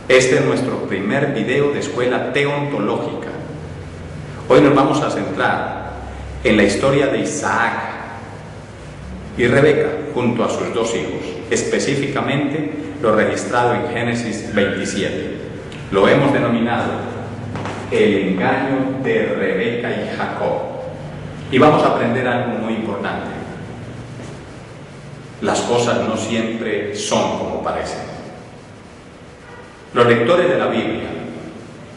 Este es nuestro primer video de escuela teontológica. Hoy nos vamos a centrar en la historia de Isaac y Rebeca junto a sus dos hijos, específicamente lo registrado en Génesis 27. Lo hemos denominado el engaño de Rebeca y Jacob. Y vamos a aprender algo muy importante. Las cosas no siempre son como parecen. Los lectores de la Biblia,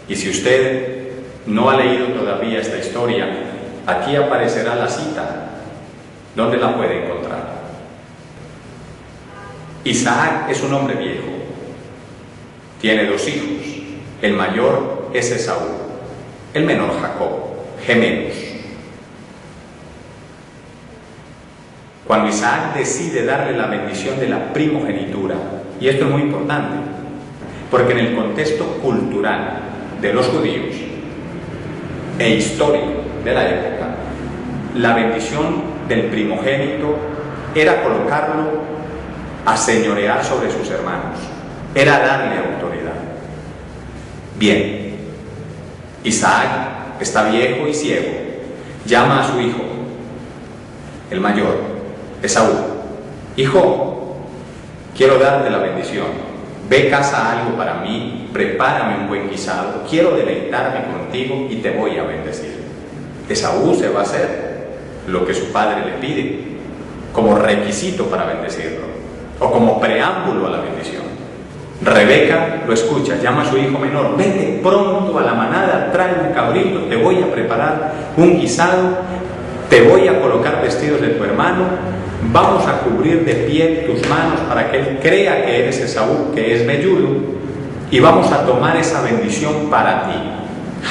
y si usted no ha leído todavía esta historia, aquí aparecerá la cita. ¿Dónde la puede encontrar? Isaac es un hombre viejo. Tiene dos hijos. El mayor es Esaú, el menor Jacob, gemelos. Cuando Isaac decide darle la bendición de la primogenitura, y esto es muy importante, porque en el contexto cultural de los judíos e histórico de la época, la bendición del primogénito era colocarlo a señorear sobre sus hermanos, era darle autoridad. Bien, Isaac está viejo y ciego, llama a su hijo, el mayor, Esaú: hijo, quiero darte la bendición. Ve, caza algo para mí, prepárame un buen guisado, quiero deleitarme contigo y te voy a bendecir. Esaú se va a hacer lo que su padre le pide, como requisito para bendecirlo, o como preámbulo a la bendición. Rebeca lo escucha, llama a su hijo menor: vete pronto a la manada, trae un cabrito, te voy a preparar un guisado, te voy a colocar vestidos de tu hermano, vamos a cubrir de piel tus manos para que él crea que eres Esaú, que es velludo, y vamos a tomar esa bendición para ti.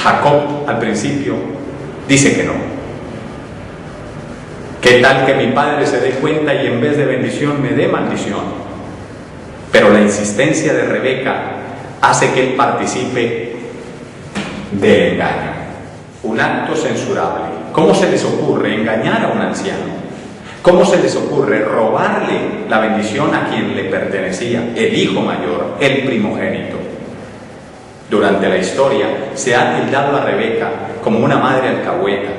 Jacob al principio dice que no. ¿Qué tal que mi padre se dé cuenta y en vez de bendición me dé maldición? Pero la insistencia de Rebeca hace que él participe del engaño, un acto censurable. ¿Cómo se les ocurre engañar a un anciano? ¿Cómo se les ocurre robarle la bendición a quien le pertenecía, el hijo mayor, el primogénito? Durante la historia se ha tildado a Rebeca como una madre alcahueta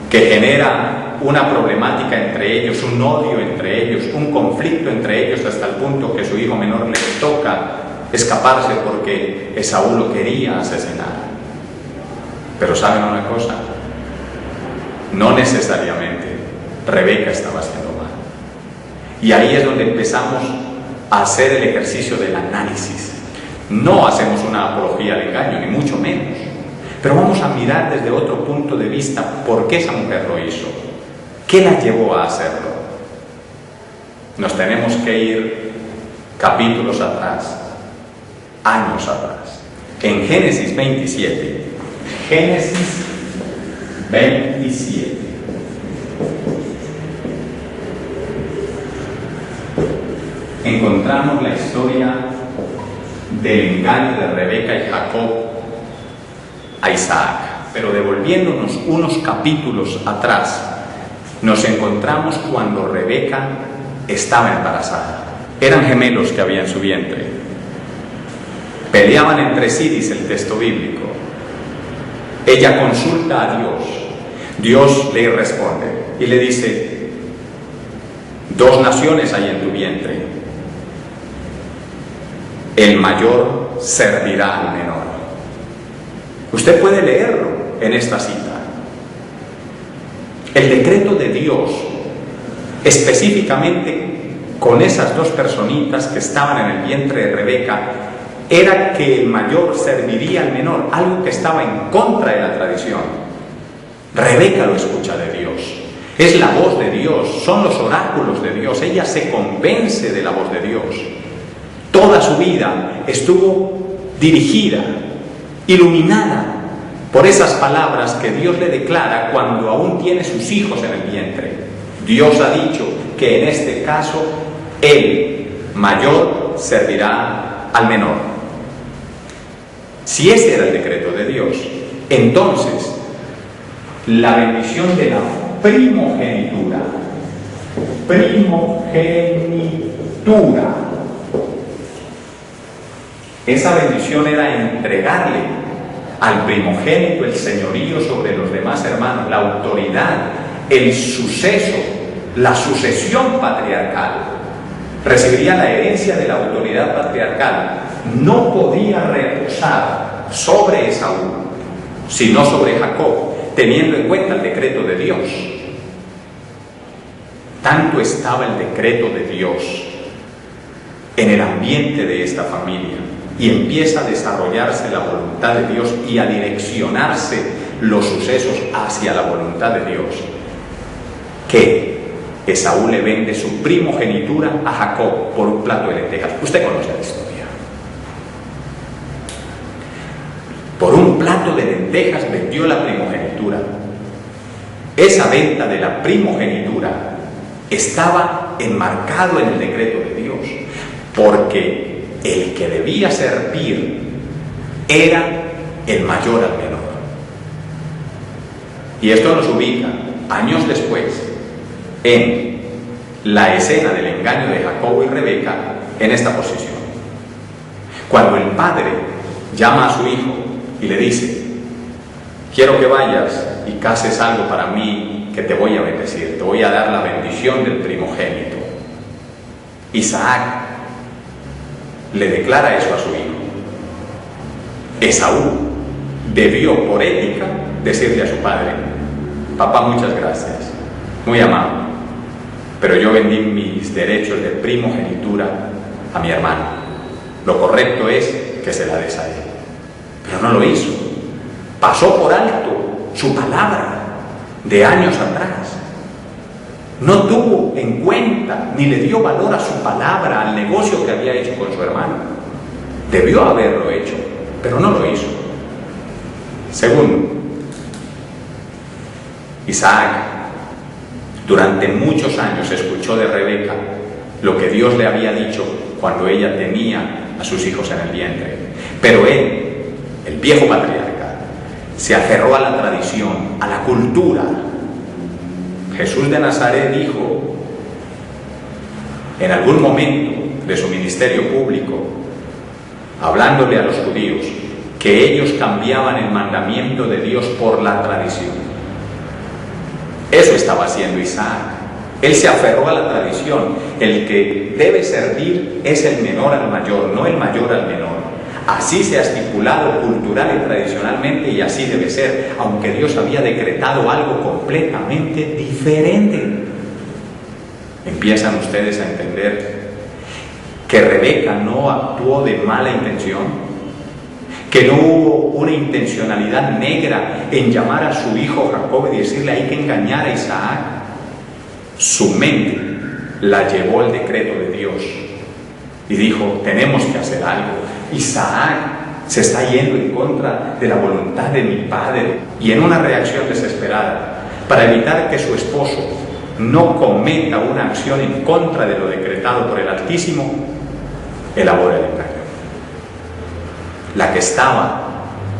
que genera una problemática entre ellos, un odio entre ellos, un conflicto entre ellos, hasta el punto que su hijo menor le toca escaparse porque Esaú lo quería asesinar. Pero ¿saben una cosa? No necesariamente Rebeca estaba haciendo mal. Y ahí es donde empezamos a hacer el ejercicio del análisis. No hacemos una apología al engaño, ni mucho menos, pero vamos a mirar desde otro punto de vista por qué esa mujer lo hizo, qué la llevó a hacerlo. Nos tenemos que ir capítulos atrás, años atrás. En Génesis 27, Génesis 27. Encontramos la historia del engaño de Rebeca y Jacob a Isaac. Pero devolviéndonos unos capítulos atrás, nos encontramos cuando Rebeca estaba embarazada. Eran gemelos que había en su vientre. Peleaban entre sí, dice el texto bíblico. Ella consulta a Dios. Dios le responde y le dice: dos naciones hay en tu vientre. El mayor servirá al menor. Usted puede leerlo en esta cita. El decreto de Dios, específicamente con esas dos personitas que estaban en el vientre de Rebeca, era que el mayor serviría al menor, algo que estaba en contra de la tradición. Rebeca lo escucha de Dios. Es la voz de Dios, son los oráculos de Dios. Ella se convence de la voz de Dios. Toda su vida estuvo dirigida, iluminada por esas palabras que Dios le declara cuando aún tiene sus hijos en el vientre. Dios ha dicho que en este caso el mayor servirá al menor. Si ese era el decreto de Dios, entonces la bendición de la primogenitura Esa bendición era entregarle al primogénito el señorío sobre los demás hermanos, la autoridad, el suceso, la sucesión patriarcal. Recibiría la herencia de la autoridad patriarcal. No podía reposar sobre Esaú, sino sobre Jacob, teniendo en cuenta el decreto de Dios. Tanto estaba el decreto de Dios en el ambiente de esta familia, y empieza a desarrollarse la voluntad de Dios y a direccionarse los sucesos hacia la voluntad de Dios, que Esaú le vende su primogenitura a Jacob por un plato de lentejas. Usted conoce la historia. Por un plato de lentejas vendió la primogenitura. Esa venta de la primogenitura estaba enmarcado en el decreto de Dios, porque el que debía servir era el mayor al menor. Y esto nos ubica años después en la escena del engaño de Jacobo y Rebeca en esta posición. Cuando el padre llama a su hijo y le dice: quiero que vayas y cases algo para mí que te voy a bendecir, te voy a dar la bendición del primogénito. Isaac le declara eso a su hijo. Esaú debió, por ética, decirle a su padre: papá, muchas gracias, muy amable, pero yo vendí mis derechos de primogenitura a mi hermano. Lo correcto es que se la des a él. Pero no lo hizo. Pasó por alto su palabra de años atrás. No tuvo en cuenta ni le dio valor a su palabra, al negocio que había hecho con su hermano. Debió haberlo hecho, pero no lo hizo. Segundo, Isaac durante muchos años escuchó de Rebeca lo que Dios le había dicho cuando ella tenía a sus hijos en el vientre. Pero él, el viejo patriarca, se aferró a la tradición, a la cultura. Jesús de Nazaret dijo en algún momento de su ministerio público, hablándole a los judíos, que ellos cambiaban el mandamiento de Dios por la tradición. Eso estaba haciendo Isaac. Él se aferró a la tradición. El que debe servir es el menor al mayor, no el mayor al menor. Así se ha estipulado cultural y tradicionalmente, y así debe ser, aunque Dios había decretado algo completamente diferente. Empiezan ustedes a entender que Rebeca no actuó de mala intención, que no hubo una intencionalidad negra en llamar a su hijo Jacob y decirle hay que engañar a Isaac. Su mente la llevó el decreto de Dios y dijo: tenemos que hacer algo. Isaac se está yendo en contra de la voluntad de mi padre. Y en una reacción desesperada, para evitar que su esposo no cometa una acción en contra de lo decretado por el Altísimo, elabora el engaño. La que estaba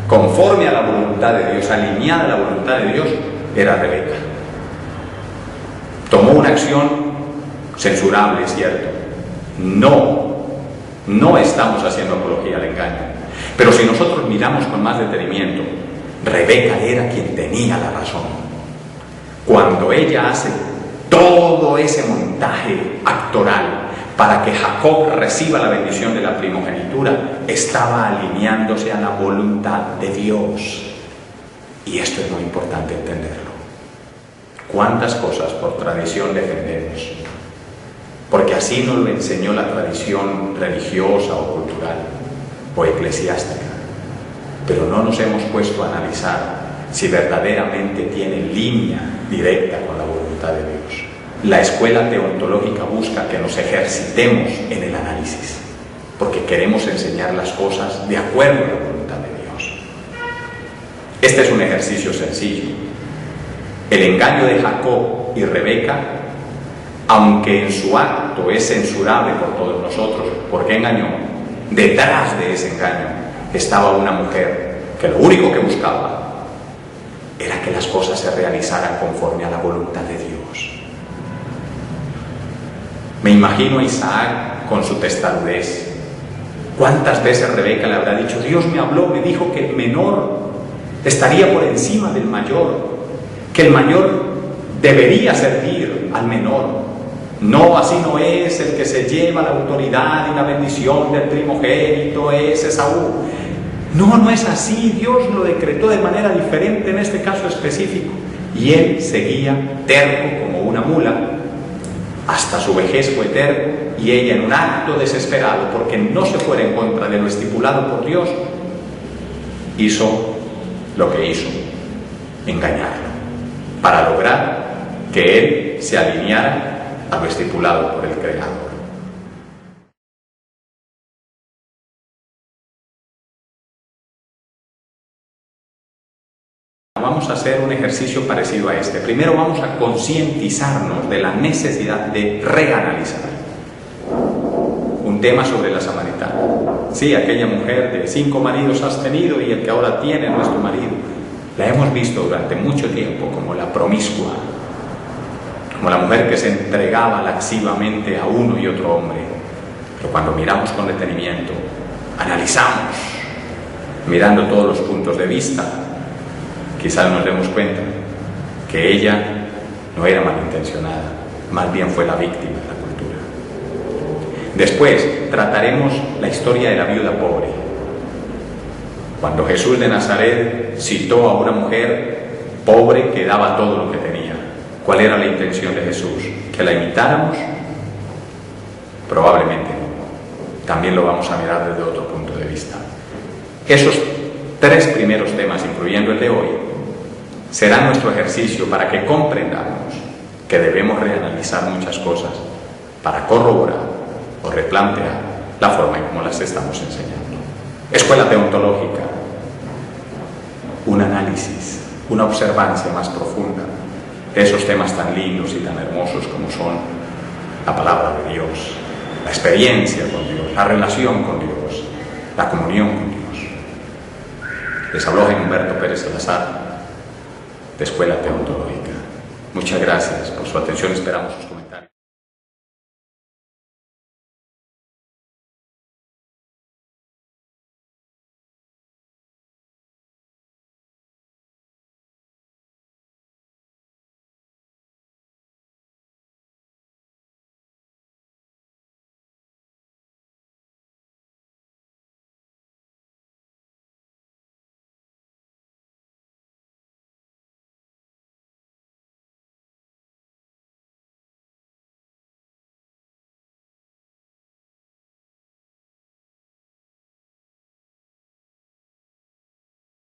conforme a la voluntad de Dios, alineada a la voluntad de Dios, era Rebeca. Tomó una acción censurable, es cierto. No estamos haciendo apología al engaño. Pero si nosotros miramos con más detenimiento, Rebeca era quien tenía la razón. Cuando ella hace todo ese montaje actoral para que Jacob reciba la bendición de la primogenitura, estaba alineándose a la voluntad de Dios. Y esto es muy importante entenderlo. ¿Cuántas cosas por tradición defendemos? Porque así nos lo enseñó la tradición religiosa o cultural o eclesiástica. Pero no nos hemos puesto a analizar si verdaderamente tiene línea directa con la voluntad de Dios. La escuela teontológica busca que nos ejercitemos en el análisis, porque queremos enseñar las cosas de acuerdo a la voluntad de Dios. Este es un ejercicio sencillo. El engaño de Jacob y Rebeca, aunque en su acto es censurable por todos nosotros, porque engañó, detrás de ese engaño estaba una mujer que lo único que buscaba era que las cosas se realizaran conforme a la voluntad de Dios. Me imagino a Isaac con su testarudez, ¿Cuántas veces Rebeca le habrá dicho, Dios me habló, me dijo que el menor estaría por encima del mayor, que el mayor debería servir al menor? No, así no es, el que se lleva la autoridad y la bendición del primogénito es Esaú. No, no es así, Dios lo decretó de manera diferente en este caso específico. Y él seguía terco como una mula, hasta su vejez fue terco, y ella en un acto desesperado, porque no se fuera en contra de lo estipulado por Dios, hizo lo que hizo, engañarlo, para lograr que él se alineara a lo estipulado por el Creador. Vamos a hacer un ejercicio parecido a este. Primero vamos a concientizarnos de la necesidad de reanalizar un tema sobre la samaritana. Sí, aquella mujer de 5 maridos has tenido y el que ahora tiene no es tu marido. La hemos visto durante mucho tiempo como la promiscua, como la mujer que se entregaba lascivamente a uno y otro hombre. Pero cuando miramos con detenimiento, analizamos, mirando todos los puntos de vista, quizás nos demos cuenta que ella no era malintencionada, más bien fue la víctima de la cultura. Después trataremos la historia de la viuda pobre. Cuando Jesús de Nazaret citó a una mujer pobre que daba todo lo que tenía, ¿cuál era la intención de Jesús? ¿Que la imitáramos? Probablemente no. También lo vamos a mirar desde otro punto de vista. Esos 3 primeros temas, incluyendo el de hoy, será nuestro ejercicio para que comprendamos que debemos reanalizar muchas cosas para corroborar o replantear la forma en cómo las estamos enseñando. Escuela teontológica, un análisis, una observancia más profunda de esos temas tan lindos y tan hermosos como son la palabra de Dios, la experiencia con Dios, la relación con Dios, la comunión con Dios. Les habló Humberto Pérez Salazar, de Escuela Teontológica. Muchas gracias por su atención, esperamos sus comentarios.